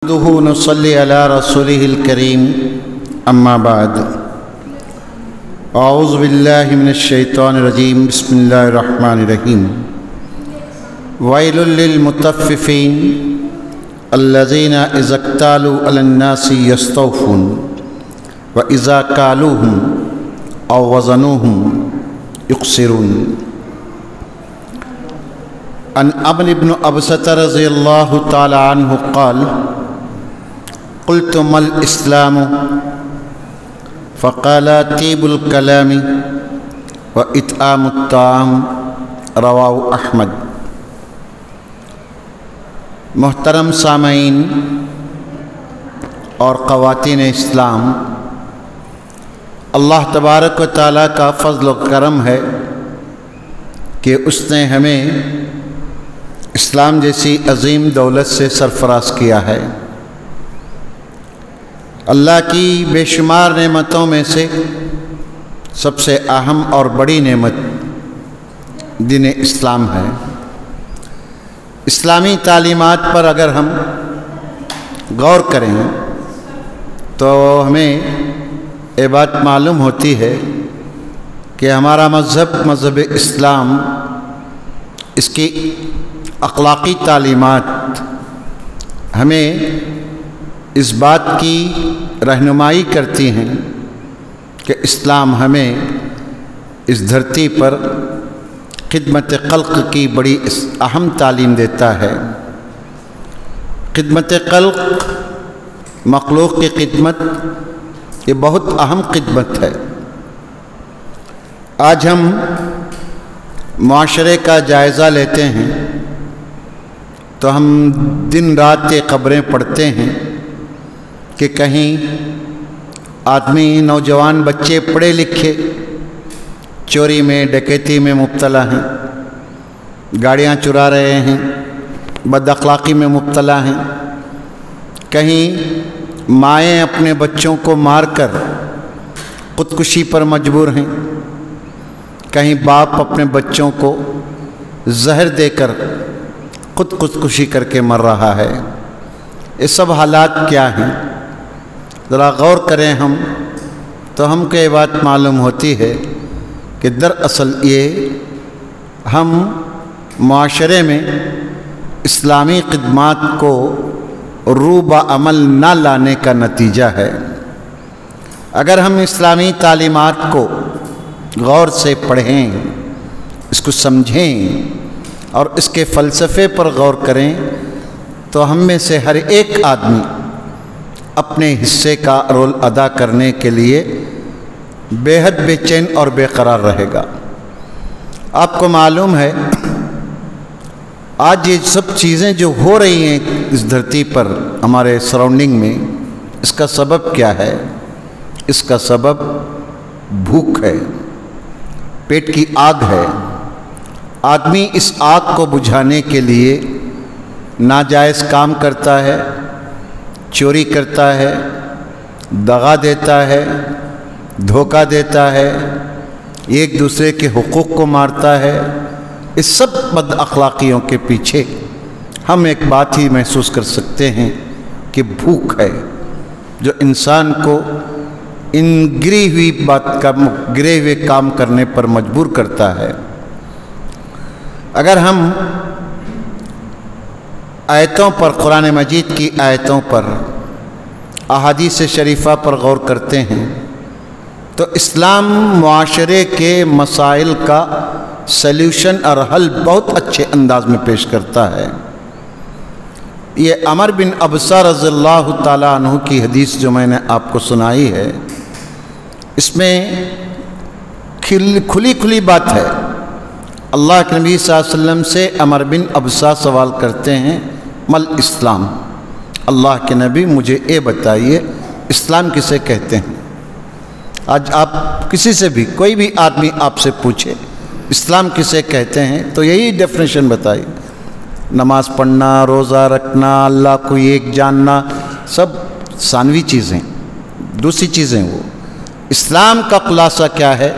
نحمده ونصلي على رسوله الكريم أما بعد أعوذ بالله من الشيطان الرجيم بسم الله الرحمن الرحيم ويل للمطففين الذين إذا اكتالوا على الناس يستوفون وإذا كالوهم أو وزنوهم يقصرون. عن عمرو بن أبسة رضي الله تعالى عنه قال قلت ما الإسلام فقال طيب الكلام وإطعام الطعام رواه أحمد. محترم سامعین اور خواتین اسلام، اللہ تبارک و تعالیٰ کا فضل و کرم ہے کہ اس نے ہمیں اسلام جیسی عظیم دولت سے سرفراز کیا ہے. اللہ کی بے شمار نعمتوں میں سے سب سے اہم اور بڑی نعمت دین اسلام ہے. اسلامی تعلیمات پر اگر ہم غور کریں تو ہمیں یہ بات معلوم ہوتی ہے کہ ہمارا مذہب اسلام، اس کی اخلاقی تعلیمات ہمیں اس بات کی رہنمائی کرتی ہیں کہ اسلام ہمیں اس دھرتی پر خدمت خلق کی بڑی اہم تعلیم دیتا ہے. خدمت خلق، مخلوق کی خدمت، یہ بہت اہم خدمت ہے. آج ہم معاشرے کا جائزہ لیتے ہیں تو ہم دن رات یہ خبریں پڑھتے ہیں کہ کہیں آدمی، نوجوان بچے پڑھے لکھے چوری میں، ڈکیتی میں مبتلا ہیں، گاڑیاں چرا رہے ہیں، بد اخلاقی میں مبتلا ہیں. کہیں مائیں اپنے بچوں کو مار کر خودکشی پر مجبور ہیں، کہیں باپ اپنے بچوں کو زہر دے کر خودکشی کر کے مر رہا ہے. یہ سب حالات کیا ہیں؟ ذرا غور کریں ہم تو ہم کو یہ بات معلوم ہوتی ہے کہ دراصل یہ ہم معاشرے میں اسلامی خدمات کو روبہ عمل نہ لانے کا نتیجہ ہے. اگر ہم اسلامی تعلیمات کو غور سے پڑھیں، اس کو سمجھیں اور اس کے فلسفے پر غور کریں تو ہم میں سے ہر ایک آدمی اپنے حصے کا رول ادا کرنے کے لیے بے حد بے چین اور بے قرار رہے گا. آپ کو معلوم ہے آج یہ سب چیزیں جو ہو رہی ہیں اس دھرتی پر ہمارے سراؤنڈنگ میں، اس کا سبب کیا ہے؟ اس کا سبب بھوک ہے، پیٹ کی آگ ہے. آدمی اس آگ کو بجھانے کے لیے ناجائز کام کرتا ہے، چوری کرتا ہے، دغا دیتا ہے، دھوکہ دیتا ہے، ایک دوسرے کے حقوق کو مارتا ہے. اس سب بد اخلاقیوں کے پیچھے ہم ایک بات ہی محسوس کر سکتے ہیں کہ بھوک ہے، جو انسان کو ان گری ہوئے کام کرنے پر مجبور کرتا ہے. اگر ہم آیتوں پر، قرآن مجید کی آیتوں پر، احادیث شریفہ پر غور کرتے ہیں تو اسلام معاشرے کے مسائل کا سلیوشن اور حل بہت اچھے انداز میں پیش کرتا ہے. یہ عمرو بن ابسہ رضی اللہ تعالیٰ عنہ کی حدیث جو میں نے آپ کو سنائی ہے، اس میں کھلی بات ہے. اللہ کے نبی صلی اللہ علیہ وسلم سے عمرو بن ابسہ سوال کرتے ہیں مل اسلام، اللہ کے نبی مجھے یہ بتائیے اسلام کسے کہتے ہیں؟ آج آپ کسی سے بھی، کوئی بھی آدمی آپ سے پوچھے اسلام کسے کہتے ہیں تو یہی ڈیفینیشن بتائیے. نماز پڑھنا، روزہ رکھنا، اللہ کو ایک جاننا، سب ثانوی چیزیں، دوسری چیزیں. وہ اسلام کا خلاصہ کیا ہے؟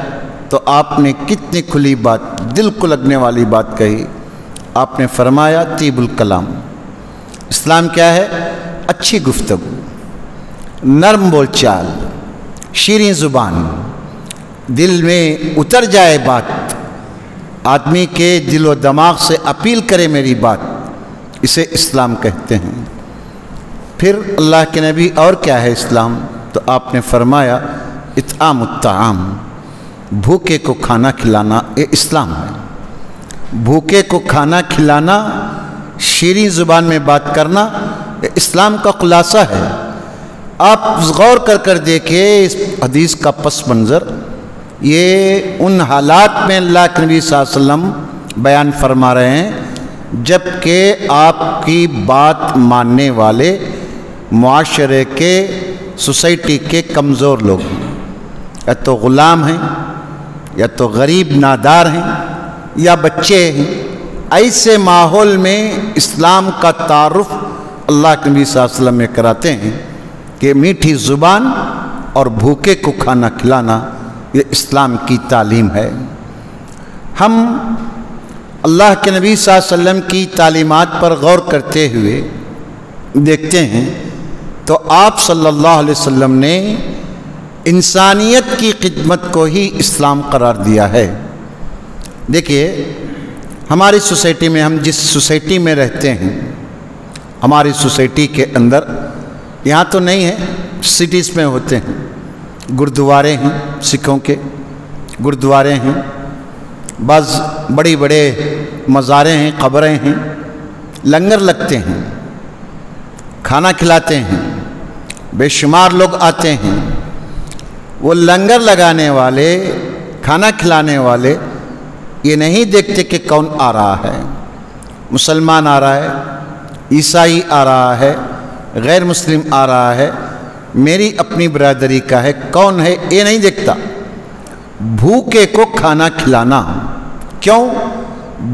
تو آپ نے کتنی کھلی بات، دل کو لگنے والی بات کہی. آپ نے فرمایا طیب الکلام. اسلام کیا ہے؟ اچھی گفتگو، نرم بول چال، شیریں زبان، دل میں اتر جائے بات، آدمی کے دل و دماغ سے اپیل کرے میری بات، اسے اسلام کہتے ہیں۔ پھر اللہ کے نبی اور کیا ہے اسلام؟ تو آپ نے فرمایا اطعام الطعام، بھوکے کو کھانا کھلانا، یہ اسلام ہے۔ بھوکے کو کھانا کھلانا، شیریں زبان میں بات کرنا، یہ اسلام کا خلاصہ ہے۔ آپ غور کر دیکھیں اس حدیث کا پس منظر، یہ ان حالات میں اللہ کے نبی صلی اللہ علیہ وسلم بیان فرما رہے ہیں جب کہ آپ کی بات ماننے والے معاشرے کے، سوسائٹی کے کمزور لوگ ہیں، یا تو غلام ہیں، یا تو غریب نادار ہیں، یا بچے ہیں۔ ایسے ماحول میں اسلام کا تعارف اللہ کے نبی صلی اللہ علیہ وسلم میں کراتے ہیں کہ میٹھی زبان اور بھوکے کو کھانا کھلانا، یہ اسلام کی تعلیم ہے۔ ہم اللہ کے نبی صلی اللہ علیہ وسلم کی تعلیمات پر غور کرتے ہوئے دیکھتے ہیں تو آپ صلی اللہ علیہ وسلم نے انسانیت کی خدمت کو ہی اسلام قرار دیا ہے۔ دیکھیے ہماری سوسائٹی میں، ہم جس سوسائٹی میں رہتے ہیں، ہماری سوسائٹی کے اندر، یہاں تو نہیں ہے، سٹیز میں ہوتے ہیں، گردوارے ہیں، سکھوں کے گردوارے ہیں، بعض بڑی بڑے مزاریں ہیں، قبریں ہیں، لنگر لگتے ہیں، کھانا کھلاتے ہیں، بے شمار لوگ آتے ہیں۔ وہ لنگر لگانے والے، کھانا کھلانے والے یہ نہیں دیکھتے کہ کون آ رہا ہے، مسلمان آ رہا ہے، عیسائی آ رہا ہے، غیر مسلم آ رہا ہے، میری اپنی برادری کا ہے، کون ہے یہ نہیں دیکھتا۔ بھوکے کو کھانا کھلانا، کیوں؟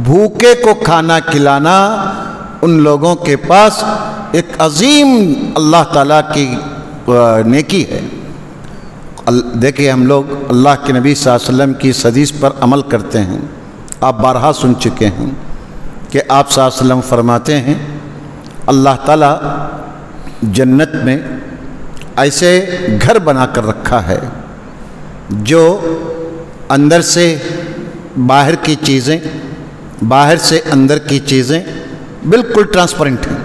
بھوکے کو کھانا کھلانا ان لوگوں کے پاس ایک عظیم اللہ تعالیٰ کی نیکی ہے۔ دیکھیں ہم لوگ اللہ کے نبی صلی اللہ علیہ وسلم کی اس حدیث پر عمل کرتے ہیں۔ آپ بارہا سن چکے ہیں کہ آپ صلی اللہ علیہ وسلم فرماتے ہیں اللہ تعالیٰ جنت میں ایسے گھر بنا کر رکھا ہے جو اندر سے باہر کی چیزیں، باہر سے اندر کی چیزیں بالکل ٹرانسپیرنٹ ہیں،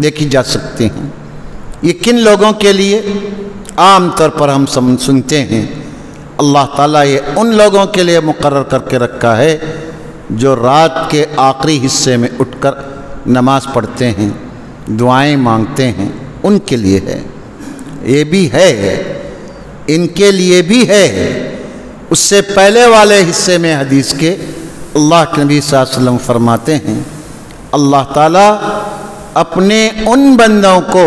دیکھی جا سکتی ہیں۔ یہ کن لوگوں کے لیے؟ عام طور پر ہم سنتے ہیں اللہ تعالیٰ یہ ان لوگوں کے لیے مقرر کر کے رکھا ہے جو رات کے آخری حصے میں اٹھ کر نماز پڑھتے ہیں، دعائیں مانگتے ہیں، ان کے لیے ہے۔ یہ بھی ہے، ان کے لیے بھی ہے۔ اس سے پہلے والے حصے میں حدیث کے اللہ کے نبی صلی اللہ علیہ وسلم فرماتے ہیں اللہ تعالیٰ اپنے ان بندوں کو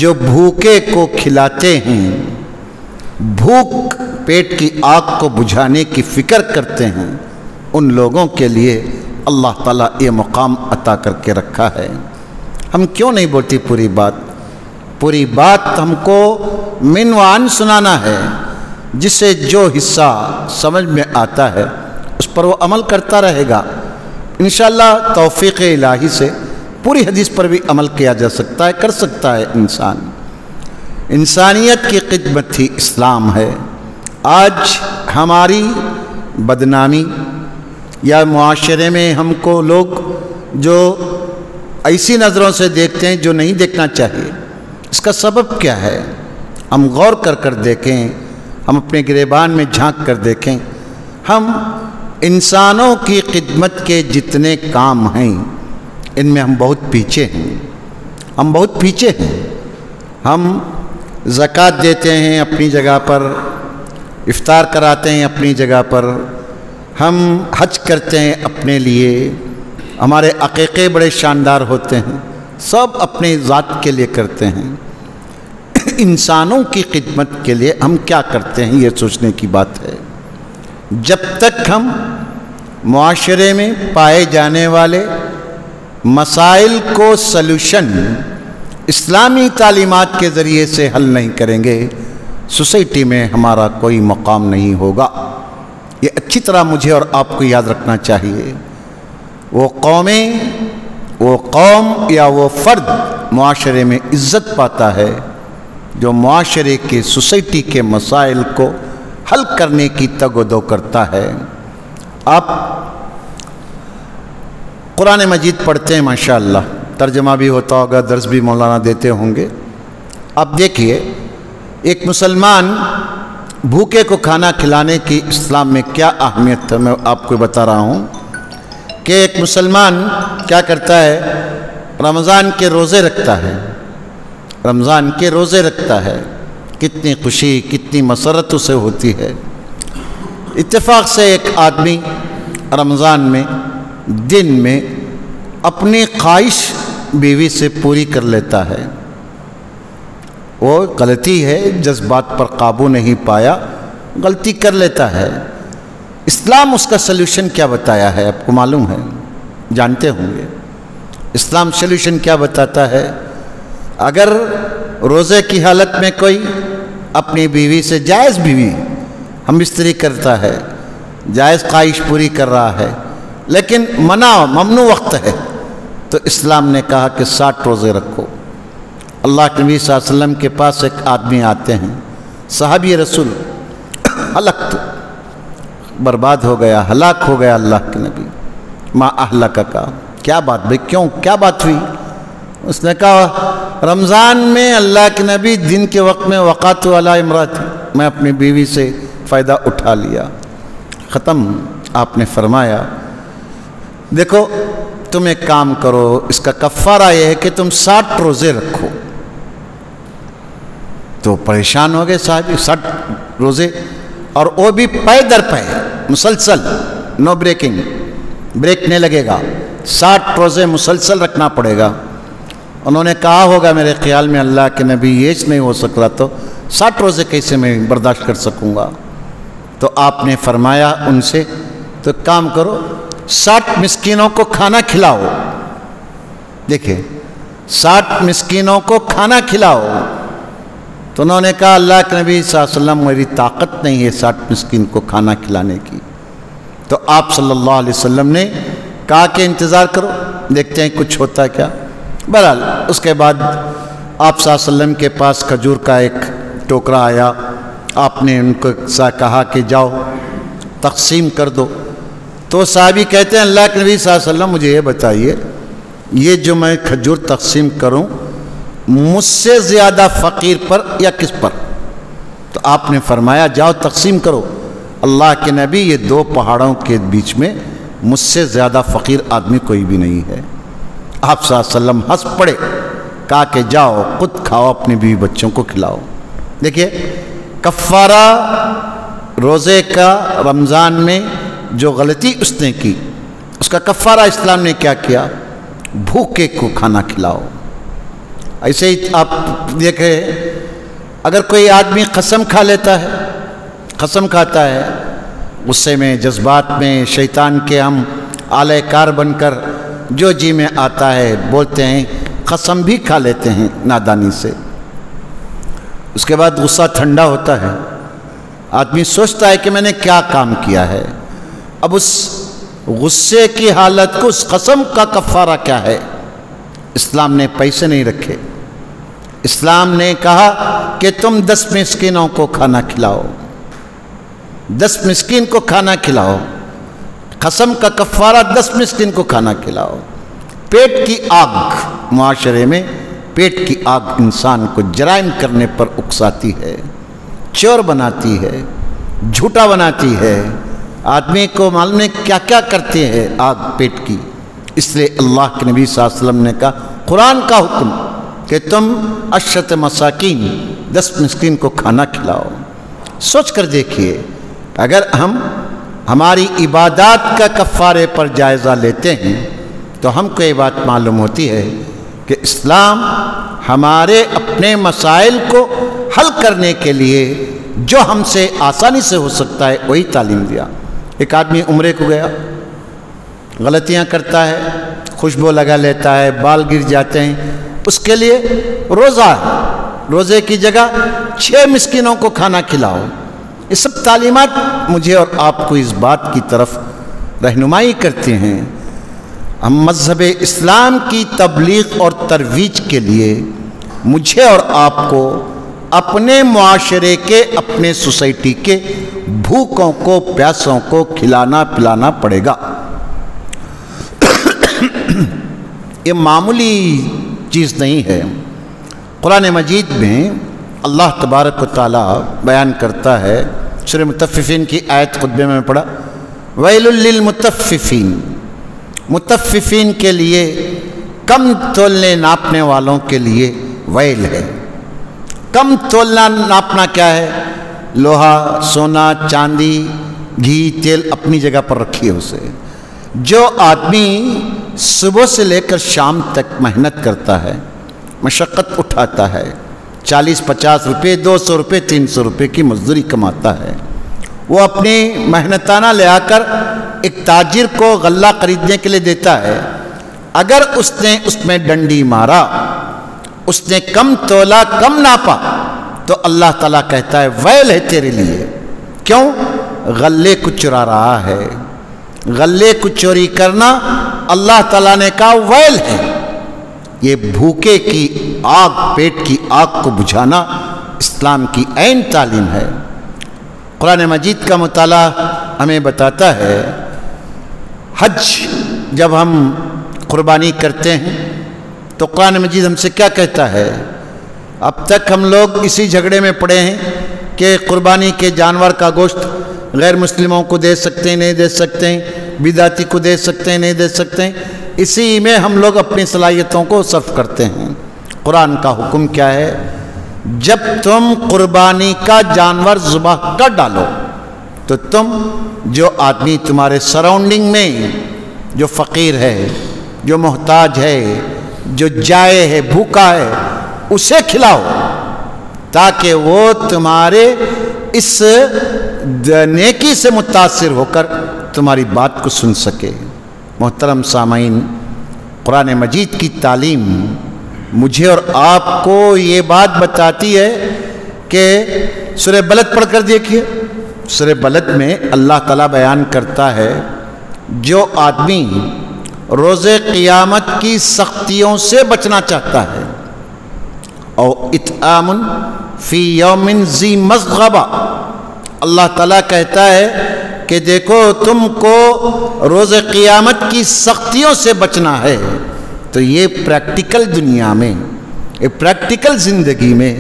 جو بھوکے کو کھلاتے ہیں، بھوک پیٹ کی آگ کو بجھانے کی فکر کرتے ہیں، ان لوگوں کے لیے اللہ تعالیٰ یہ مقام عطا کر کے رکھا ہے۔ ہم کیوں نہیں بولتی پوری بات؟ پوری بات ہم کو من وعن سنانا ہے، جسے جو حصہ سمجھ میں آتا ہے اس پر وہ عمل کرتا رہے گا۔ انشاءاللہ توفیق الہی سے پوری حدیث پر بھی عمل کیا جا سکتا ہے، کر سکتا ہے انسان۔ انسانیت کی خدمت ہی اسلام ہے۔ آج ہماری بدنامی یا معاشرے میں ہم کو لوگ جو ایسی نظروں سے دیکھتے ہیں جو نہیں دیکھنا چاہیے، اس کا سبب کیا ہے؟ ہم غور کر دیکھیں، ہم اپنے گریبان میں جھانک کر دیکھیں، ہم انسانوں کی خدمت کے جتنے کام ہیں ان میں ہم بہت پیچھے ہیں، ہم بہت پیچھے ہیں۔ ہم زکوٰۃ دیتے ہیں اپنی جگہ پر، افطار کراتے ہیں اپنی جگہ پر، ہم حج کرتے ہیں اپنے لیے، ہمارے عقیقے بڑے شاندار ہوتے ہیں، سب اپنے ذات کے لیے کرتے ہیں۔ انسانوں کی خدمت کے لیے ہم کیا کرتے ہیں یہ سوچنے کی بات ہے۔ جب تک ہم معاشرے میں پائے جانے والے مسائل کو سلوشن اسلامی تعلیمات کے ذریعے سے حل نہیں کریں گے، سوسائٹی میں ہمارا کوئی مقام نہیں ہوگا۔ یہ اچھی طرح مجھے اور آپ کو یاد رکھنا چاہیے۔ وہ قومیں وہ قوم یا وہ فرد معاشرے میں عزت پاتا ہے جو معاشرے کے سوسائٹی کے مسائل کو حل کرنے کی تگ و دو کرتا ہے۔ آپ قرآن مجید پڑھتے ہیں ماشاءاللہ، ترجمہ بھی ہوتا ہوگا، درس بھی مولانا دیتے ہوں گے۔ اب دیکھیے ایک مسلمان بھوکے کو کھانا کھلانے کی اسلام میں کیا اہمیت ہے، میں آپ کو بتا رہا ہوں کہ ایک مسلمان کیا کرتا ہے، رمضان کے روزے رکھتا ہے، رمضان کے روزے رکھتا ہے، کتنی خوشی کتنی مسرت اسے ہوتی ہے۔ اتفاق سے ایک آدمی رمضان میں دن میں اپنی خواہش بیوی سے پوری کر لیتا ہے، وہ غلطی ہے، جذبات پر قابو نہیں پایا، غلطی کر لیتا ہے۔ اسلام اس کا سلوشن کیا بتایا ہے آپ کو معلوم ہے، جانتے ہوں گے۔ اسلام سلوشن کیا بتاتا ہے؟ اگر روزے کی حالت میں کوئی اپنی بیوی سے جائز بیوی ہم بستری کرتا ہے، جائز خواہش پوری کر رہا ہے، لیکن ممنوع وقت ہے، تو اسلام نے کہا کہ 60 روزے رکھو۔ اللہ کے نبی صلی اللہ علیہ وسلم کے پاس ایک آدمی آتے ہیں، صحابی رسول، ہلکت، برباد ہو گیا، ہلاک ہو گیا اللہ کے نبی۔ ما اہلک کا، کیا بات بھائی، کیوں، کیا بات ہوئی؟ اس نے کہا رمضان میں اللہ کے نبی دن کے وقت میں وقعت علی امراتی، میں اپنی بیوی سے فائدہ اٹھا لیا، ختم۔ آپ نے فرمایا دیکھو تم ایک کام کرو، اس کا کفارہ یہ ہے کہ تم 60 روزے رکھو۔ تو پریشان ہو گئے صاحب، 60 روزے، اور وہ بھی پے در پے، مسلسل، نو بریکنگ، بریک نہیں لگے گا، 60 روزے مسلسل رکھنا پڑے گا۔ انہوں نے کہا ہوگا میرے خیال میں اللہ کے نبی یہ نہیں ہو سک رہا، تو 60 روزے کیسے میں برداشت کر سکوں گا؟ تو آپ نے فرمایا ان سے تو کام کرو، 60 مسکینوں کو کھانا کھلاؤ۔ دیکھیں 60 مسکینوں کو کھانا کھلاؤ۔ تو انہوں نے کہا اللہ کے نبی صلی اللہ علیہ وسلم میری طاقت نہیں ہے 60 مسکین کو کھانا کھلانے کی۔ تو آپ صلی اللہ علیہ وسلم نے کہا کہ انتظار کرو، دیکھتے ہیں کچھ ہوتا کیا۔ بہرحال اس کے بعد آپ صلی اللہ علیہ وسلم کے پاس کھجور کا ایک ٹوکرا آیا، آپ نے ان کو کہا کہ جاؤ تقسیم کر دو۔ تو صحابی کہتے ہیں اللہ کے نبی صلی اللہ علیہ وسلم مجھے یہ بتائیے، یہ جو میں کھجور تقسیم کروں مجھ سے زیادہ فقیر پر یا کس پر؟ تو آپ نے فرمایا جاؤ تقسیم کرو، اللہ کے نبی یہ 2 پہاڑوں کے بیچ میں مجھ سے زیادہ فقیر آدمی کوئی بھی نہیں ہے۔ آپ صلی اللہ علیہ وسلم ہنس پڑے، کہا کہ جاؤ خود کھاؤ، اپنے بیوی بچوں کو کھلاؤ۔ دیکھیے کفارہ روزے کا، رمضان میں جو غلطی اس نے کی اس کا کفارہ اسلام نے کیا کیا؟ بھوکے کو کھانا کھلاؤ۔ ایسے ہی آپ دیکھیں اگر کوئی آدمی قسم کھا لیتا ہے، قسم کھاتا ہے، غصے میں، جذبات میں، شیطان کے ہم آلہ کار بن کر جو جی میں آتا ہے بولتے ہیں، قسم بھی کھا لیتے ہیں نادانی سے۔ اس کے بعد غصہ ٹھنڈا ہوتا ہے، آدمی سوچتا ہے کہ میں نے کیا کام کیا ہے۔ اب اس غصے کی حالت کو، اس قسم کا کفارہ کیا ہے؟ اسلام نے پیسے نہیں رکھے، اسلام نے کہا کہ تم 10 مسکینوں کو کھانا کھلاؤ، 10 مسکین کو کھانا کھلاؤ۔ قسم کا کفارہ 10 مسکین کو کھانا کھلاؤ۔ پیٹ کی آگ، معاشرے میں پیٹ کی آگ انسان کو جرائم کرنے پر اکساتی ہے، چور بناتی ہے، جھوٹا بناتی ہے، آدمی کو معلوم ہے کیا کیا کرتے ہیں آگ پیٹ کی۔ اس لیے اللہ کے نبی صلی اللہ علیہ وسلم نے کہا، قرآن کا حکم کہ تم 10 مساکین 10 مسکین کو کھانا کھلاؤ۔ سوچ کر دیکھیے اگر ہم ہماری عبادات کا کفارے پر جائزہ لیتے ہیں تو ہم کو یہ بات معلوم ہوتی ہے کہ اسلام ہمارے اپنے مسائل کو حل کرنے کے لیے جو ہم سے آسانی سے ہو سکتا ہے وہی تعلیم دیا۔ ایک آدمی عمرے کو گیا، غلطیاں کرتا ہے، خوشبو لگا لیتا ہے، بال گر جاتے ہیں، اس کے لیے روزہ ہے، روزے کی جگہ 6 مسکینوں کو کھانا کھلاؤ۔ یہ سب تعلیمات مجھے اور آپ کو اس بات کی طرف رہنمائی کرتے ہیں۔ ہم مذہب اسلام کی تبلیغ اور ترویج کے لیے مجھے اور آپ کو اپنے معاشرے کے، اپنے سوسائٹی کے بھوکوں کو، پیاسوں کو کھلانا پلانا پڑے گا۔ یہ معمولی چیز نہیں ہے۔ قرآن مجید میں اللہ تبارک و تعالیٰ بیان کرتا ہے، سورہ مطففین کی آیت خطبے میں پڑھا، ویل للمطففین، مطففین کے لیے، کم تولنے ناپنے والوں کے لیے ویل ہے۔ کم تولنا ناپنا کیا ہے؟ لوہا، سونا، چاندی، گھی، تیل اپنی جگہ پر رکھیے اسے۔ جو آدمی صبح سے لے کر شام تک محنت کرتا ہے، مشقت اٹھاتا ہے، 40-50 روپے، 200 روپے، 300 روپے کی مزدوری کماتا ہے، وہ اپنی محنتانہ لے آ کر ایک تاجر کو غلہ خریدنے کے لیے دیتا ہے۔ اگر اس نے اس میں ڈنڈی مارا، اس نے کم تولا، کم ناپا، تو اللہ تعالیٰ کہتا ہے ویل ہے تیرے لیے۔ کیوں؟ غلے کو چرا رہا ہے۔ غلے کو چوری کرنا اللہ تعالیٰ نے کہا ویل ہے۔ یہ بھوکے کی آگ، پیٹ کی آگ کو بجھانا اسلام کی عین تعلیم ہے۔ قرآن مجید کا مطالعہ ہمیں بتاتا ہے، حج جب ہم قربانی کرتے ہیں تو قرآن مجید ہم سے کیا کہتا ہے؟ اب تک ہم لوگ اسی جھگڑے میں پڑے ہیں کہ قربانی کے جانور کا گوشت غیر مسلموں کو دے سکتے ہیں، نہیں دے سکتے ہیں، بدعتی کو دے سکتے ہیں، نہیں دے سکتے ہیں، اسی میں ہم لوگ اپنی صلاحیتوں کو صرف کرتے ہیں۔ قرآن کا حکم کیا ہے؟ جب تم قربانی کا جانور ذبح کر ڈالو تو تم، جو آدمی تمہارے سراؤنڈنگ میں جو فقیر ہے، جو محتاج ہے، جو جائے ہے، بھوکا ہے، اسے کھلاؤ تاکہ وہ تمہارے اس نیکی سے متاثر ہو کر تمہاری بات کو سن سکے۔ محترم سامعین، قرآن مجید کی تعلیم مجھے اور آپ کو یہ بات بتاتی ہے کہ سورہ بلد پڑھ کر دیکھیے، سورہ بلد میں اللہ تعالیٰ بیان کرتا ہے، جو آدمی روز قیامت کی سختیوں سے بچنا چاہتا ہے، اور اطعام فی یوم ذی مسغبہ، اللہ تعالیٰ کہتا ہے کہ دیکھو تم کو روز قیامت کی سختیوں سے بچنا ہے، تو یہ پریکٹیکل دنیا میں، ایک پریکٹیکل زندگی میں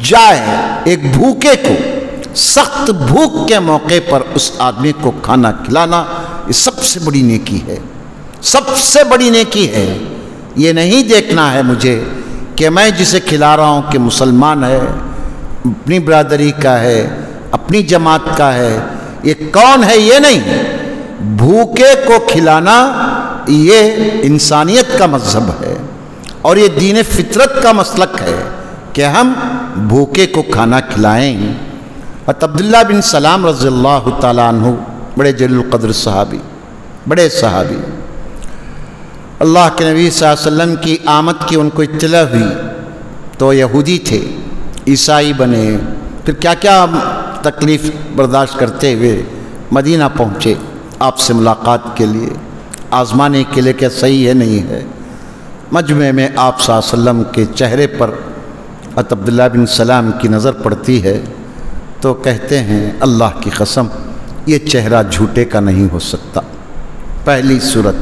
جائے ایک بھوکے کو، سخت بھوک کے موقع پر اس آدمی کو کھانا کھلانا، یہ سب سے بڑی نیکی ہے، سب سے بڑی نیکی ہے۔ یہ نہیں دیکھنا ہے مجھے کہ میں جسے کھلا رہا ہوں کہ مسلمان ہے، اپنی برادری کا ہے، اپنی جماعت کا ہے، یہ کون ہے، یہ نہیں۔ بھوکے کو کھلانا یہ انسانیت کا مذہب ہے، اور یہ دین فطرت کا مسلک ہے کہ ہم بھوکے کو کھانا کھلائیں۔ حضرت عبداللہ بن سلام رضی اللہ تعالیٰ عنہ بڑے جلیل القدر صحابی، بڑے صحابی، اللہ کے نبی صلی اللہ علیہ وسلم کی آمد کی ان کو اطلاع ہوئی تو یہودی تھے، عیسائی بنے، پھر کیا کیا تکلیف برداشت کرتے ہوئے مدینہ پہنچے آپ سے ملاقات کے لیے، آزمانے کے لیے کہ صحیح ہے نہیں ہے۔ مجمع میں آپ صلی اللہ علیہ وسلم کے چہرے پر حضرت عبداللہ بن سلام کی نظر پڑتی ہے تو کہتے ہیں اللہ کی قسم یہ چہرہ جھوٹے کا نہیں ہو سکتا۔ پہلی صورت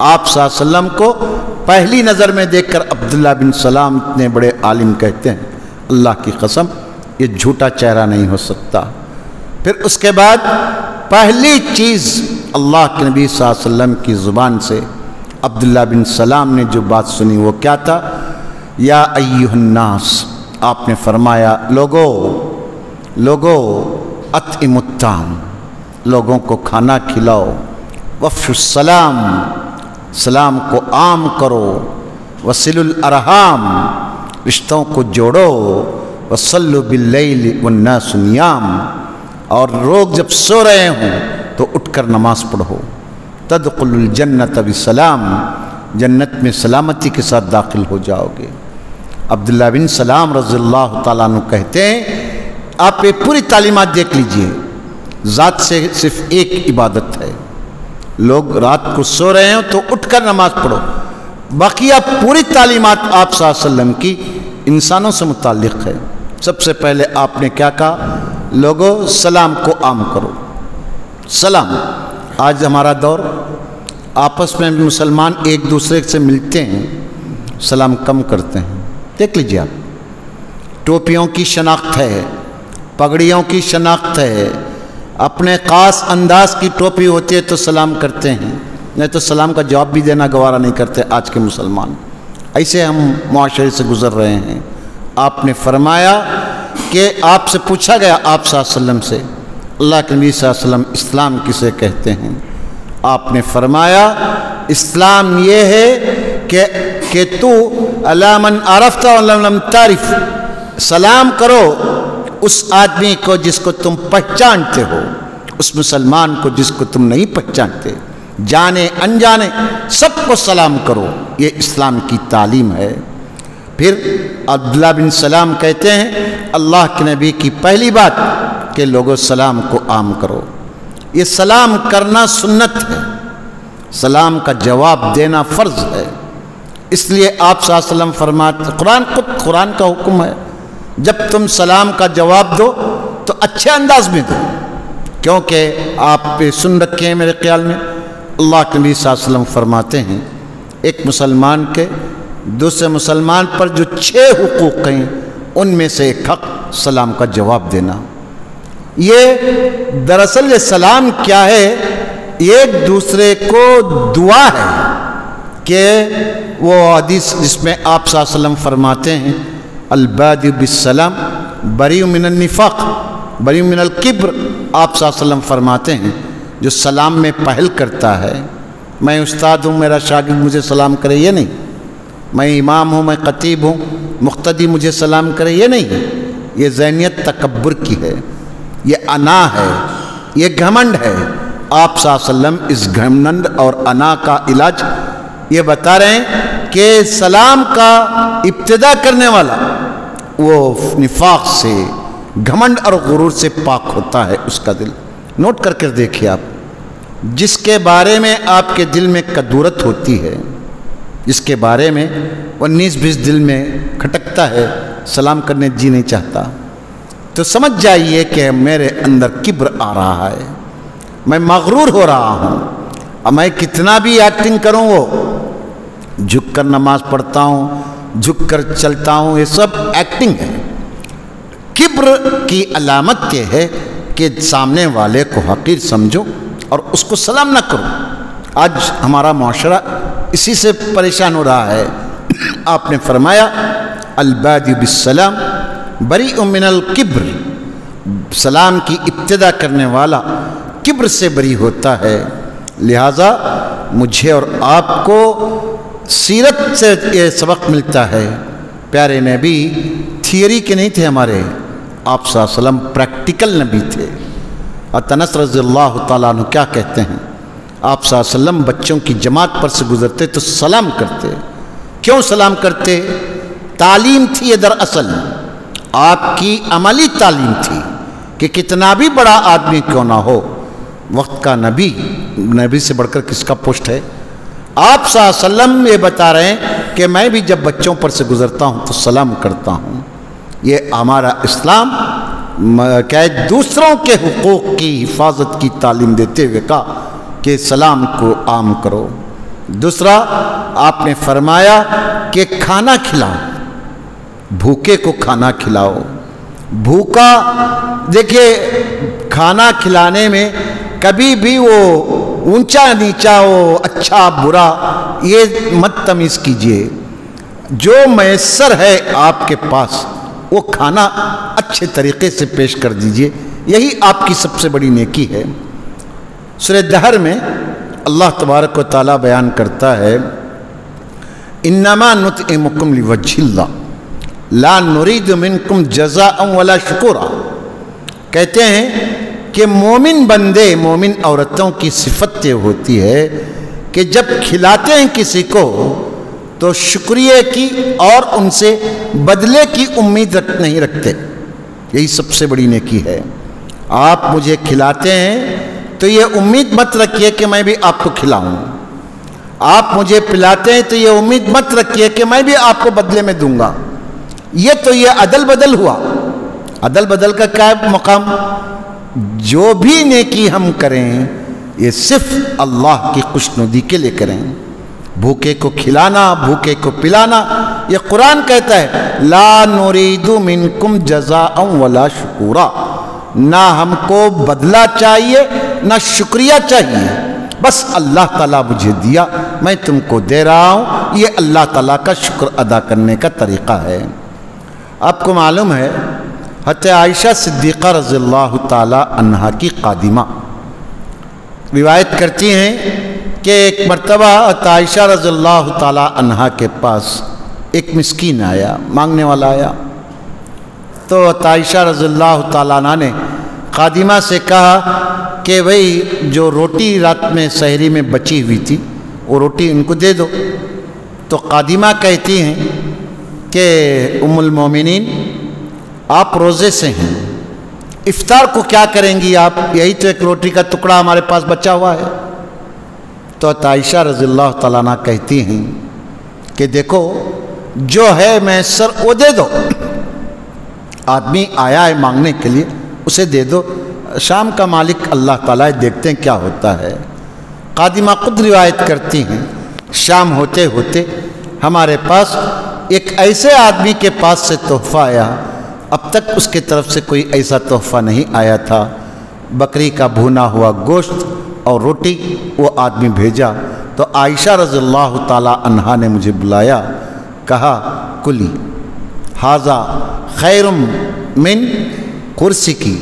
آپ صلی اللہ علیہ وسلم کو پہلی نظر میں دیکھ کر عبداللہ بن سلام اتنے بڑے عالم کہتے ہیں اللہ کی قسم یہ جھوٹا چہرہ نہیں ہو سکتا۔ پھر اس کے بعد پہلی چیز اللہ کے نبی صلی اللہ علیہ وسلم کی زبان سے عبداللہ بن سلام نے جو بات سنی وہ کیا تھا؟ یا ایھا الناس، آپ نے فرمایا لوگو اطعموا الطعام، لوگوں کو کھانا کھلاؤ، وافشوا السلام، سلام کو عام کرو، وصلوا الارحام، رشتوں کو جوڑو، وصلوا باللیل والناس نیام، اور لوگ جب سو رہے ہوں تو اٹھ کر نماز پڑھو، تدخلوا الجنۃ بسلام، جنت میں سلامتی کے ساتھ داخل ہو جاؤ گے۔ عبداللہ بن سلام رضی اللہ تعالیٰ عنہ کہتے ہیں آپ یہ پوری تعلیمات دیکھ لیجئے، ذات سے صرف ایک عبادت ہے، لوگ رات کو سو رہے ہیں تو اٹھ کر نماز پڑھو. بقیہ پوری تعلیمات آپ صلی اللہ علیہ وسلم کی انسانوں سے متعلق ہے. سب سے پہلے آپ نے کیا کہا؟ لوگوں سلام کو عام کرو. سلام. آج ہمارا دور آپس میں مسلمان ایک دوسرے سے ملتے ہیں سلام کم کرتے ہیں. دیکھ لیجیے آپ، ٹوپیوں کی شناخت ہے، پگڑیوں کی شناخت ہے، اپنے خاص انداز کی ٹوپی ہوتی ہے تو سلام کرتے ہیں، نہیں تو سلام کا جواب بھی دینا گوارا نہیں کرتے آج کے مسلمان. ایسے ہم معاشرے سے گزر رہے ہیں. آپ نے فرمایا کہ آپ سے پوچھا گیا آپ صلی اللہ علیہ وسلم سے، اللہ کے نبی صلی اللہ علیہ وسلم اسلام کسے کہتے ہیں؟ آپ نے فرمایا اسلام یہ ہے کہ تو الا من عرفت ولم تعرف، سلام کرو اس آدمی کو جس کو تم پہچانتے ہو، اس مسلمان کو جس کو تم نہیں پہچانتے، جانے انجانے سب کو سلام کرو. یہ اسلام کی تعلیم ہے. پھر عبداللہ بن سلام کہتے ہیں اللہ کے نبی کی پہلی بات کہ لوگوں سلام کو عام کرو. یہ سلام کرنا سنت ہے، سلام کا جواب دینا فرض ہے. اس لیے آپ صلی اللہ علیہ وسلم فرماتے، قرآن کا حکم ہے جب تم سلام کا جواب دو تو اچھے انداز میں دو، کیونکہ آپ پہ سن رکھے ہیں میرے خیال میں اللہ کے نبی صلی اللہ علیہ وسلم فرماتے ہیں ایک مسلمان کے دوسرے مسلمان پر جو 6 حقوق ہیں ان میں سے ایک حق سلام کا جواب دینا. یہ دراصل یہ سلام کیا ہے؟ ایک دوسرے کو دعا ہے کہ وہ حدیث جس میں آپ صلی اللہ علیہ وسلم فرماتے ہیں البادئ بالسلام بریء من النفاق بریء من الکبر. آپ صلی اللہ علیہ وسلم فرماتے ہیں جو سلام میں پہل کرتا ہے، میں استاد ہوں میرا شاگرد مجھے سلام کرے یہ نہیں، میں امام ہوں میں خطیب ہوں مقتدی مجھے سلام کرے یہ نہیں. یہ ذہنیت تکبر کی ہے، یہ انا ہے، یہ گھمنڈ ہے. آپ صلی اللہ علیہ وسلم اس گھمنڈ اور انا کا علاج یہ بتا رہے ہیں کہ سلام کا ابتدا کرنے والا وہ نفاق سے، گھمنڈ اور غرور سے پاک ہوتا ہے اس کا دل. نوٹ کر کے دیکھیے آپ، جس کے بارے میں آپ کے دل میں کدورت ہوتی ہے، جس کے بارے میں 19-20 دل میں کھٹکتا ہے، سلام کرنے جی نہیں چاہتا، تو سمجھ جائیے کہ میرے اندر کبر آ رہا ہے، میں مغرور ہو رہا ہوں. اب میں کتنا بھی ایکٹنگ کروں، وہ جھک کر نماز پڑھتا ہوں، جھک کر چلتا ہوں، یہ سب ایکٹنگ ہے. کبر کی علامت یہ ہے کہ سامنے والے کو حقیر سمجھو اور اس کو سلام نہ کرو. آج ہمارا معاشرہ اسی سے پریشان ہو رہا ہے. آپ نے فرمایا البادئ بالسلام بریء من الکبر، سلام کی ابتدا کرنے والا کبر سے بری ہوتا ہے. لہذا مجھے اور آپ کو سیرت سے یہ سبق ملتا ہے. پیارے نبی تھیوری کے نہیں تھے ہمارے، آپ صلی اللہ علیہ وسلم پریکٹیکل نبی تھے. اور انس رضی اللہ تعالیٰ عنہ کیا کہتے ہیں؟ آپ صلی اللہ علیہ وسلم بچوں کی جماعت پر سے گزرتے تو سلام کرتے. کیوں سلام کرتے؟ تعلیم تھی یہ دراصل، آپ کی عملی تعلیم تھی کہ کتنا بھی بڑا آدمی کیوں نہ ہو، وقت کا نبی سے بڑھ کر کس کا پشت ہے. آپ صلی اللہ علیہ وسلم یہ بتا رہے ہیں کہ میں بھی جب بچوں پر سے گزرتا ہوں تو سلام کرتا ہوں. یہ ہمارا اسلام کیا ہے؟ دوسروں کے حقوق کی حفاظت کی تعلیم دیتے ہوئے کہا کہ سلام کو عام کرو. دوسرا آپ نے فرمایا کہ کھانا کھلاؤ، بھوکے کو کھانا کھلاؤ. بھوکا دیکھیے کھانا کھلانے میں کبھی بھی وہ اونچا نیچا ہو، اچھا برا، یہ مت تمیز کیجیے. جو میسر ہے آپ کے پاس وہ کھانا اچھے طریقے سے پیش کر دیجیے، یہی آپ کی سب سے بڑی نیکی ہے. سورہ دہر میں اللہ تبارک و تعالیٰ بیان کرتا ہے انما نطعمکم لوجہ اللہ لا نرید منکم جزاء ولا شکورا. کہتے ہیں کہ مومن بندے، مومن عورتوں کی صفت یہ ہوتی ہے کہ جب کھلاتے ہیں کسی کو تو شکریہ کی اور ان سے بدلے کی امید نہیں رکھتے. یہی سب سے بڑی نیکی ہے. آپ مجھے کھلاتے ہیں تو یہ امید مت رکھیے کہ میں بھی آپ کو کھلاؤں، آپ مجھے پلاتے ہیں تو یہ امید مت رکھیے کہ میں بھی آپ کو بدلے میں دوں گا۔ یہ تو یہ عدل بدل ہوا۔ عدل بدل کا کیا مقام؟ جو بھی نیکی ہم کریں یہ صرف اللہ کی خوشنودی کے لیے کریں۔ بھوکے کو کھلانا، بھوکے کو پلانا، یہ قرآن کہتا ہے لا نرید منکم جزاء ولا شکورا، نہ ہم کو بدلہ چاہیے نہ شکریہ چاہیے، بس اللہ تعالیٰ مجھے دیا میں تم کو دے رہا ہوں، یہ اللہ تعالیٰ کا شکر ادا کرنے کا طریقہ ہے۔ آپ کو معلوم ہے حضرت عائشہ صدیقہ رضی اللہ تعالی عنہا کی خادمہ روایت کرتی ہیں کہ ایک مرتبہ حضرت عائشہ رضی اللہ تعالی عنہا کے پاس ایک مسکین آیا، مانگنے والا آیا، تو حضرت عائشہ رضی اللہ تعالی عنہ نے خادمہ سے کہا کہ بھئی جو روٹی رات میں سحری میں بچی ہوئی تھی وہ روٹی ان کو دے دو۔ تو خادمہ کہتی ہیں کہ ام المومنین آپ روزے سے ہیں، افطار کو کیا کریں گی آپ؟ یہی تو ایک روٹی کا ٹکڑا ہمارے پاس بچا ہوا ہے۔ تو عائشہ رضی اللہ تعالیٰ عنہ کہتی ہیں کہ دیکھو جو ہے میسر وہ دے دو، آدمی آیا ہے مانگنے کے لیے اسے دے دو، شام کا مالک اللہ تعالیٰ دیکھتے ہیں کیا ہوتا ہے۔ خادمہ خود روایت کرتی ہیں شام ہوتے ہوتے ہمارے پاس ایک ایسے آدمی کے پاس سے تحفہ آیا، اب تک اس کے طرف سے کوئی ایسا تحفہ نہیں آیا تھا، بکری کا بھونا ہوا گوشت اور روٹی وہ آدمی بھیجا۔ تو عائشہ رضی اللہ تعالی عنہا نے مجھے بلایا، کہا کلی ھذا خیر من قرصکی،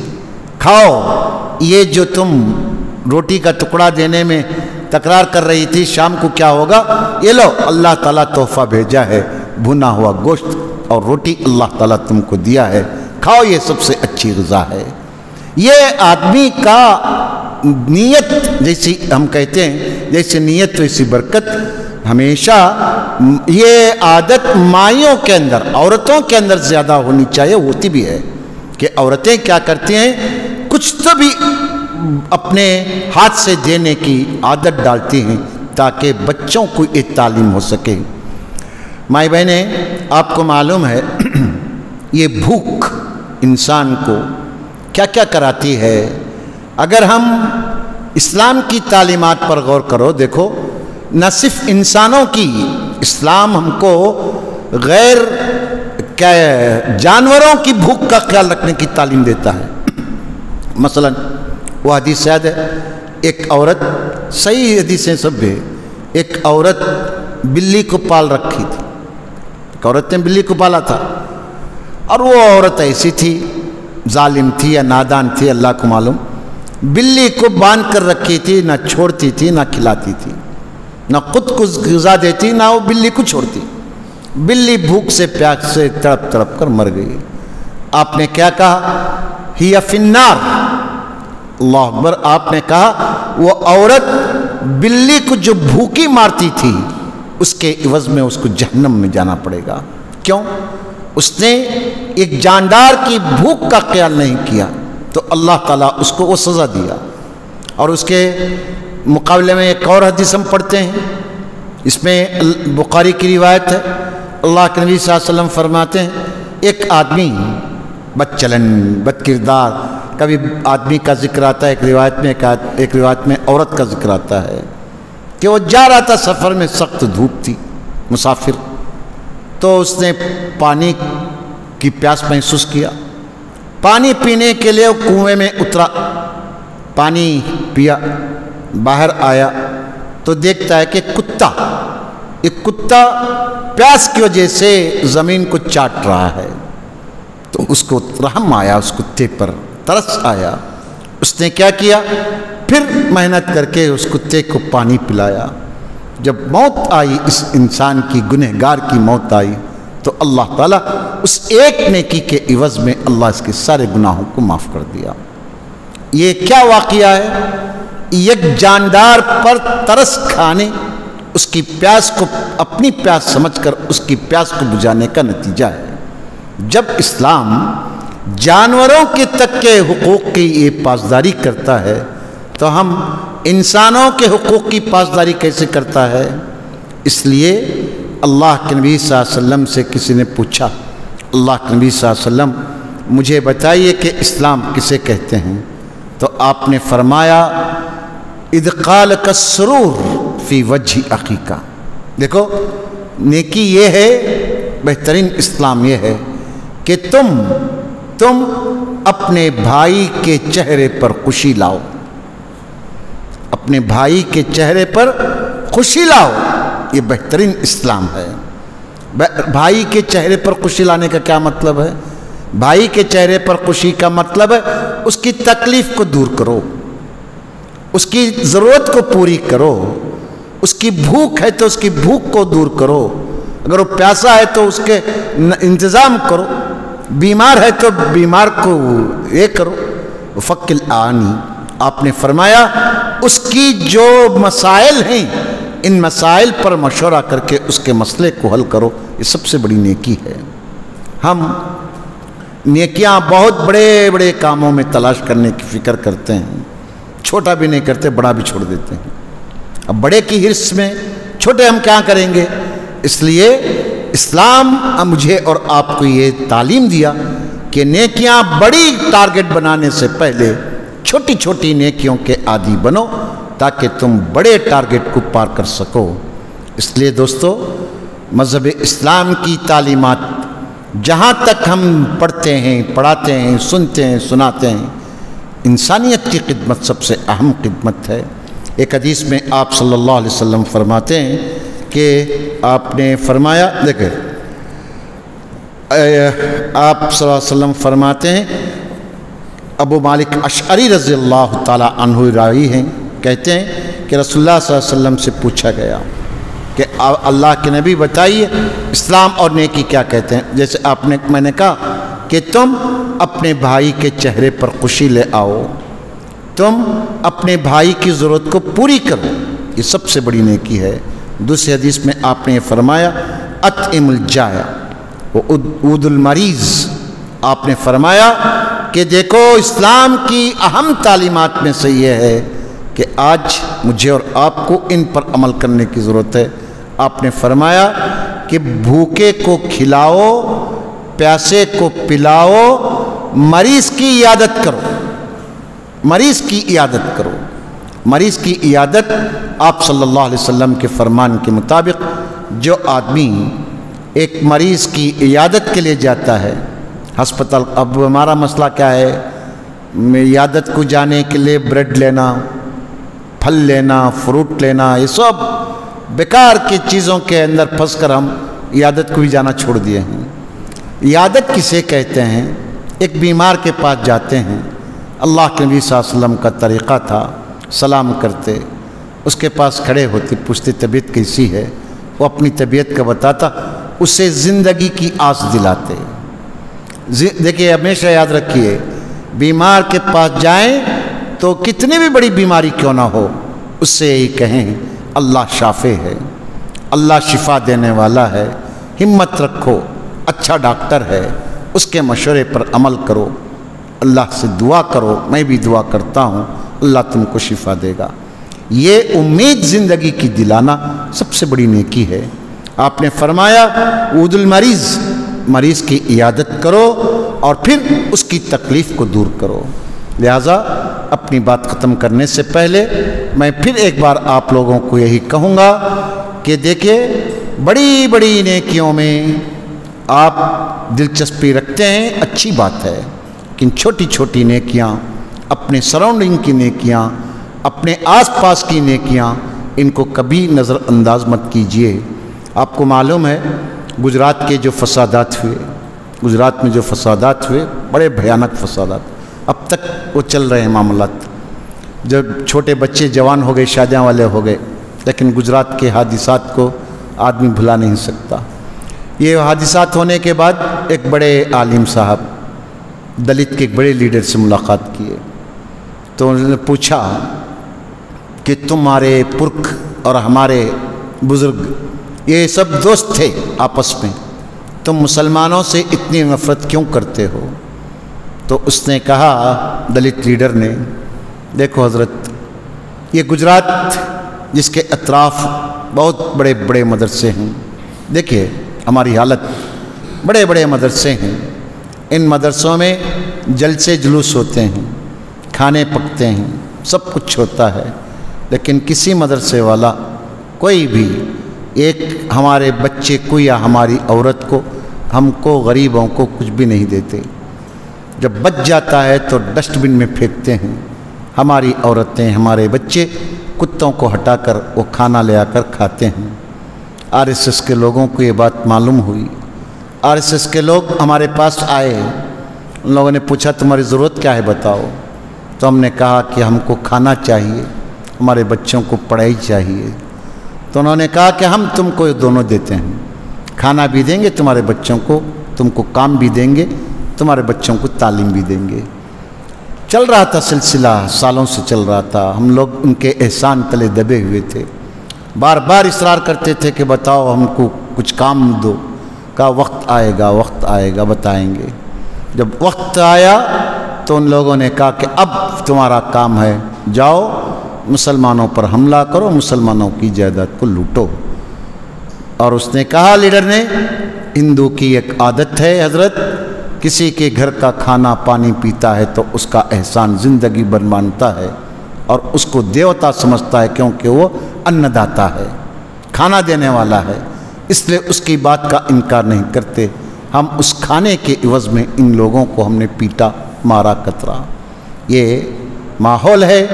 کھاؤ یہ جو تم روٹی کا ٹکڑا دینے میں تکرار کر رہی تھی شام کو کیا ہوگا، یہ لو اللہ تعالیٰ تحفہ بھیجا ہے، بھنا ہوا گوشت اور روٹی اللہ تعالیٰ تم کو دیا ہے، کھاؤ یہ سب سے اچھی غذا ہے۔ یہ آدمی کا نیت، جیسی ہم کہتے ہیں جیسی نیت ویسی برکت، ہمیشہ یہ عادت مائیوں کے اندر عورتوں کے اندر زیادہ ہونی چاہیے، ہوتی بھی ہے کہ عورتیں کیا کرتی ہیں کچھ تو بھی اپنے ہاتھ سے دینے کی عادت ڈالتی ہیں تاکہ بچوں کو ایک تعلیم ہو سکے۔ مائی بہنیں آپ کو معلوم ہے یہ بھوک انسان کو کیا کیا کراتی ہے۔ اگر ہم اسلام کی تعلیمات پر غور کرو، دیکھو نہ صرف انسانوں کی، اسلام ہم کو غیر جانوروں کی بھوک کا خیال رکھنے کی تعلیم دیتا ہے۔ مثلا وہ حدیث یاد ہے، ایک عورت، صحیح حدیثیں سب ہے، ایک عورت بلی کو پال رکھی تھی، ایک عورت نے بلی کو پالا تھا، اور وہ عورت ایسی تھی، ظالم تھی یا نادان تھی اللہ کو معلوم، بلی کو باندھ کر رکھی تھی، نہ چھوڑتی تھی نہ کھلاتی تھی، نہ خود کو غذا دیتی نہ وہ بلی کو چھوڑتی۔ بلی بھوک سے پیاس سے تڑپ تڑپ کر مر گئی۔ آپ نے کیا کہا؟ ہی فی النار، اللہ اکبر، آپ نے کہا وہ عورت بلی کو جو بھوکی مارتی تھی اس کے عوض میں اس کو جہنم میں جانا پڑے گا۔ کیوں؟ اس نے ایک جاندار کی بھوک کا خیال نہیں کیا تو اللہ تعالیٰ اس کو وہ سزا دیا۔ اور اس کے مقابلے میں ایک اور حدیث ہم پڑھتے ہیں، اس میں بخاری کی روایت ہے، اللہ کے نبی صلی اللہ علیہ وسلم فرماتے ہیں ایک آدمی بد چلن، بد کردار، کبھی آدمی کا ذکر آتا ہے ایک روایت میں عورت کا ذکر آتا ہے کہ وہ جا رہا تھا سفر میں، سخت دھوپ تھی، مسافر، تو اس نے پانی کی پیاس محسوس کیا، پانی پینے کے لیے وہ کنویں میں اترا، پانی پیا، باہر آیا تو دیکھتا ہے کہ ایک کتا پیاس کی وجہ سے زمین کو چاٹ رہا ہے۔ تو اس کو رحم آیا، اس کتے پر ترس آیا، اس نے کیا کیا؟ پھر محنت کر کے اس کتے کو پانی پلایا۔ جب موت آئی اس انسان کی، گنہگار کی موت آئی، تو اللہ تعالیٰ اس ایک نیکی کے عوض میں اللہ اس کے سارے گناہوں کو معاف کر دیا۔ یہ کیا واقعہ ہے؟ ایک جاندار پر ترس کھانے، اس کی پیاس کو اپنی پیاس سمجھ کر اس کی پیاس کو بجھانے کا نتیجہ ہے۔ جب اسلام جانوروں کے تک کے حقوق کی یہ پاسداری کرتا ہے تو تو ہم انسانوں کے حقوق کی پاسداری کیسے کرتا ہے؟ اس لیے اللہ کے نبی صلی اللہ علیہ وسلم سے کسی نے پوچھا، اللہ کے نبی صلی اللہ علیہ وسلم مجھے بتائیے کہ اسلام کسے کہتے ہیں؟ تو آپ نے فرمایا ادخالک السرور فی وجہ اخیک۔ دیکھو نیکی یہ ہے، بہترین اسلام یہ ہے کہ تم اپنے بھائی کے چہرے پر خوشی لاؤ، اپنے بھائی کے چہرے پر خوشی لاؤ، یہ بہترین اسلام ہے۔ بھائی کے چہرے پر خوشی لانے کا کیا مطلب ہے؟ بھائی کے چہرے پر خوشی کا مطلب ہے اس کی تکلیف کو دور کرو، اس کی ضرورت کو پوری کرو، اس کی بھوک ہے تو اس کی بھوک کو دور کرو، اگر وہ پیاسا ہے تو اس کے انتظام کرو، بیمار ہے تو بیمار کو یہ کرو۔ فک العانی، آپ نے فرمایا اس کی جو مسائل ہیں ان مسائل پر مشورہ کر کے اس کے مسئلے کو حل کرو، یہ سب سے بڑی نیکی ہے۔ ہم نیکیاں بہت بڑے بڑے کاموں میں تلاش کرنے کی فکر کرتے ہیں، چھوٹا بھی نہیں کرتے، بڑا بھی چھوڑ دیتے ہیں۔ اب بڑے کی حرص میں چھوٹے ہم کیا کریں گے؟ اس لیے اسلام مجھے اور آپ کو یہ تعلیم دیا کہ نیکیاں بڑی ٹارگٹ بنانے سے پہلے چھوٹی چھوٹی نیکیوں کے عادی بنو تاکہ تم بڑے ٹارگٹ کو پار کر سکو۔ اس لیے دوستو، مذہب اسلام کی تعلیمات جہاں تک ہم پڑھتے ہیں، پڑھاتے ہیں، سنتے ہیں، سناتے ہیں، انسانیت کی خدمت سب سے اہم خدمت ہے۔ ایک حدیث میں آپ صلی اللہ علیہ وسلم فرماتے ہیں کہ آپ نے فرمایا، دیکھیں آپ صلی اللہ علیہ وسلم فرماتے ہیں، ابو مالک اشعری رضی اللہ تعالی عنہ راوی ہیں، کہتے ہیں کہ رسول اللہ صلی اللہ علیہ وسلم سے پوچھا گیا کہ اللہ کے نبی بتائیے اسلام اور نیکی کیا کہتے ہیں؟ جیسے میں نے کہا کہ تم اپنے بھائی کے چہرے پر خوشی لے آؤ، تم اپنے بھائی کی ضرورت کو پوری کرو، یہ سب سے بڑی نیکی ہے۔ دوسری حدیث میں آپ نے فرمایا اطعم الجائع وعود المریض، آپ نے فرمایا کہ دیکھو اسلام کی اہم تعلیمات میں سے یہ ہے کہ آج مجھے اور آپ کو ان پر عمل کرنے کی ضرورت ہے۔ آپ نے فرمایا کہ بھوکے کو کھلاؤ، پیاسے کو پلاؤ، مریض کی عیادت کرو، مریض کی عیادت کرو۔ مریض کی عیادت آپ صلی اللہ علیہ وسلم کے فرمان کے مطابق جو آدمی ایک مریض کی عیادت کے لیے جاتا ہے ہسپتال، اب ہمارا مسئلہ کیا ہے، عیادت کو جانے کے لیے بریڈ لینا، پھل لینا، فروٹ لینا، یہ سب بیکار کی چیزوں کے اندر پھنس کر ہم عیادت کو بھی جانا چھوڑ دیے ہیں۔ عیادت کسے کہتے ہیں؟ ایک بیمار کے پاس جاتے ہیں، اللہ کے نبی صلی اللہ علیہ وسلم کا طریقہ تھا، سلام کرتے، اس کے پاس کھڑے ہوتے، پوچھتے طبیعت کیسی ہے، وہ اپنی طبیعت کا بتاتا، اسے زندگی کی آس دلاتے۔ دیکھیے ہمیشہ یاد رکھیے، بیمار کے پاس جائیں تو کتنی بھی بڑی بیماری کیوں نہ ہو، اس سے یہی کہیں اللہ شافع ہے، اللہ شفا دینے والا ہے، ہمت رکھو، اچھا ڈاکٹر ہے، اس کے مشورے پر عمل کرو، اللہ سے دعا کرو، میں بھی دعا کرتا ہوں اللہ تم کو شفا دے گا۔ یہ امید زندگی کی دلانا سب سے بڑی نیکی ہے۔ آپ نے فرمایا عود المریض، مریض کی عیادت کرو اور پھر اس کی تکلیف کو دور کرو۔ لہٰذا اپنی بات ختم کرنے سے پہلے میں پھر ایک بار آپ لوگوں کو یہی کہوں گا کہ دیکھیں بڑی بڑی نیکیوں میں آپ دلچسپی رکھتے ہیں، اچھی بات ہے، لیکن چھوٹی چھوٹی نیکیاں، اپنے سراؤنڈنگ کی نیکیاں، اپنے آس پاس کی نیکیاں، ان کو کبھی نظر انداز مت کیجیے۔ آپ کو معلوم ہے گجرات کے جو فسادات ہوئے، گجرات میں جو فسادات ہوئے، بڑے بھیانک فسادات، اب تک وہ چل رہے ہیں معاملات۔ جب چھوٹے بچے جوان ہو گئے، شادیاں والے ہو گئے، لیکن گجرات کے حادثات کو آدمی بھلا نہیں سکتا۔ یہ حادثات ہونے کے بعد ایک بڑے عالم صاحب دلت کے ایک بڑے لیڈر سے ملاقات کیے، تو انہوں نے پوچھا کہ تمہارے پرکھ اور ہمارے بزرگ یہ سب دوست تھے آپس میں، تم مسلمانوں سے اتنی نفرت کیوں کرتے ہو؟ تو اس نے کہا، دلت لیڈر نے، دیکھو حضرت، یہ گجرات جس کے اطراف بہت بڑے بڑے مدرسے ہیں، دیکھیے ہماری حالت، بڑے بڑے مدرسے ہیں، ان مدرسوں میں جلسے جلوس ہوتے ہیں، کھانے پکتے ہیں، سب کچھ ہوتا ہے، لیکن کسی مدرسے والا کوئی بھی ایک ہمارے بچے کو یا ہماری عورت کو، ہم کو غریبوں کو کچھ بھی نہیں دیتے۔ جب بچ جاتا ہے تو ڈسٹ بن میں پھینکتے ہیں۔ ہماری عورتیں، ہمارے بچے کتوں کو ہٹا کر وہ کھانا لے آ کر کھاتے ہیں۔ RSS کے لوگوں کو یہ بات معلوم ہوئی۔ RSS کے لوگ ہمارے پاس آئے، ان لوگوں نے پوچھا تمہاری ضرورت کیا ہے بتاؤ، تو ہم نے کہا کہ ہم کو کھانا چاہیے، ہمارے بچوں کو پڑھائی چاہیے۔ تو انہوں نے کہا کہ ہم تم کو یہ دونوں دیتے ہیں، کھانا بھی دیں گے تمہارے بچوں کو، تم کو کام بھی دیں گے، تمہارے بچوں کو تعلیم بھی دیں گے۔ چل رہا تھا سلسلہ، سالوں سے چل رہا تھا، ہم لوگ ان کے احسان تلے دبے ہوئے تھے، بار بار اصرار کرتے تھے کہ بتاؤ ہم کو کچھ کام دو، کہا وقت آئے گا، وقت آئے گا، بتائیں گے۔ جب وقت آیا تو ان لوگوں نے کہا کہ اب تمہارا کام ہے، جاؤ مسلمانوں پر حملہ کرو، مسلمانوں کی جائیداد کو لوٹو۔ اور اس نے کہا، لیڈر نے، ہندو کی ایک عادت ہے حضرت، کسی کے گھر کا کھانا پانی پیتا ہے تو اس کا احسان زندگی بھر مانتا ہے اور اس کو دیوتا سمجھتا ہے، کیونکہ وہ ان داتا ہے، کھانا دینے والا ہے، اس لیے اس کی بات کا انکار نہیں کرتے۔ ہم اس کھانے کے عوض میں ان لوگوں کو ہم نے پیٹا، مارا، کترا۔ یہ ماحول ہے۔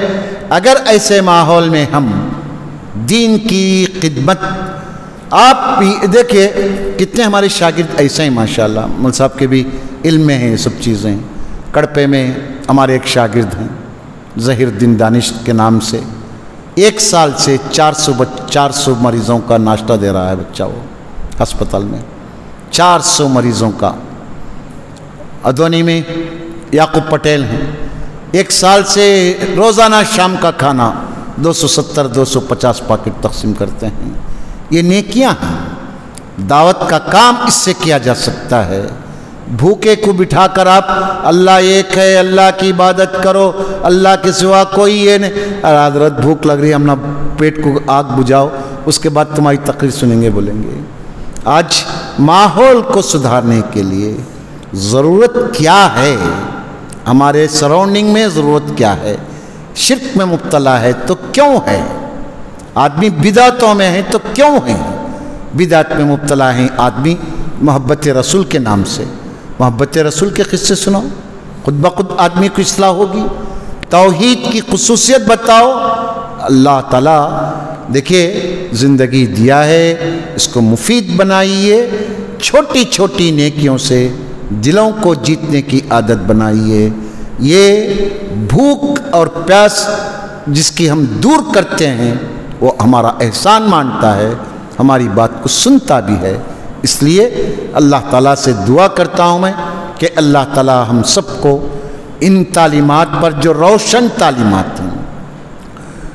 اگر ایسے ماحول میں ہم دین کی خدمت، آپ بھی دیکھیں کتنے ہمارے شاگرد ایسے ہیں ماشاءاللہ، مول صاحب کے بھی علم میں ہیں یہ سب چیزیں۔ کڑپے میں ہمارے ایک شاگرد ہیں ظہیر الدین دانش کے نام سے، 1 سال سے 400 مریضوں کا ناشتہ دے رہا ہے بچہ، وہ ہسپتال میں 400 مریضوں کا۔ ادونی میں یعقوب پٹیل ہیں، 1 سال سے روزانہ شام کا کھانا 270-250 پاکٹ تقسیم کرتے ہیں۔ یہ نیکیاں ہیں، دعوت کا کام اس سے کیا جا سکتا ہے۔ بھوکے کو بٹھا کر آپ اللہ ایک ہے، اللہ کی عبادت کرو، اللہ کے سوا کوئی یہ نہیں، حضرت بھوک لگ رہی ہے، ہم پیٹ کو آگ بجھاؤ، اس کے بعد تمہاری تقریر سنیں گے، بولیں گے۔ آج ماحول کو سدھارنے کے لیے ضرورت کیا ہے، ہمارے سراؤنڈنگ میں ضرورت کیا ہے؟ شرک میں مبتلا ہے تو کیوں ہے؟ آدمی بدعتوں میں ہے تو کیوں ہے؟ بدعت میں مبتلا ہیں آدمی محبت رسول کے نام سے، محبت رسول کے قصے سناؤ، خود بخود آدمی کو اصلاح ہوگی۔ توحید کی خصوصیت بتاؤ۔ اللہ تعالیٰ دیکھیے زندگی دیا ہے، اس کو مفید بنائیے، چھوٹی چھوٹی نیکیوں سے دلوں کو جیتنے کی عادت بنائیے۔ یہ بھوک اور پیاس جس کی ہم دور کرتے ہیں وہ ہمارا احسان مانتا ہے، ہماری بات کو سنتا بھی ہے۔ اس لیے اللہ تعالیٰ سے دعا کرتا ہوں میں کہ اللہ تعالیٰ ہم سب کو ان تعلیمات پر، جو روشن تعلیمات ہیں،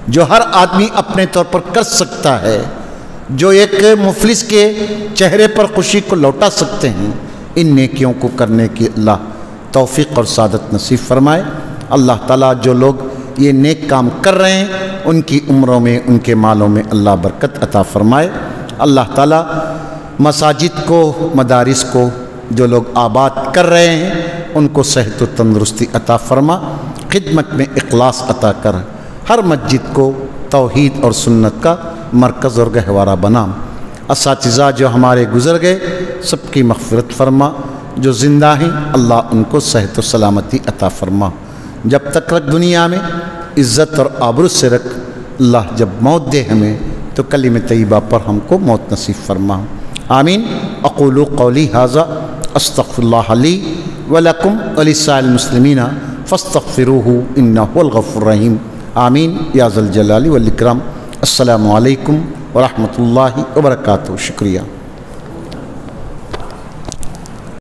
جو ہر آدمی اپنے طور پر کر سکتا ہے، جو ایک مفلس کے چہرے پر خوشی کو لوٹا سکتے ہیں، ان نیکیوں کو کرنے کی اللہ توفیق اور سعادت نصیب فرمائے۔ اللہ تعالیٰ جو لوگ یہ نیک کام کر رہے ہیں ان کی عمروں میں، ان کے مالوں میں اللہ برکت عطا فرمائے۔ اللہ تعالیٰ مساجد کو، مدارس کو جو لوگ آباد کر رہے ہیں ان کو صحت و تندرستی عطا فرما، خدمت میں اخلاص عطا کر ہر مسجد کو توحید اور سنت کا مرکز اور گہوارہ بنا۔ اساتذہ جو ہمارے گزر گئے سب کی مغفرت فرما، جو زندہ ہیں اللہ ان کو صحت و سلامتی عطا فرما، جب تک رکھ دنیا میں عزت اور آبرو سے رکھ، اللہ جب موت دے ہمیں تو کلمہ طیبہ پر ہم کو موت نصیب فرما۔ آمین۔ اقول قولی ھذا استغفر اللہ لی ولکم ولسائر المسلمین فاستغفروہ انہ هو الغفور الرحیم۔ آمین یا ذا الجلال والاکرام۔ السلام علیکم ورحمۃ اللہ وبرکاتہ۔ شکریہ۔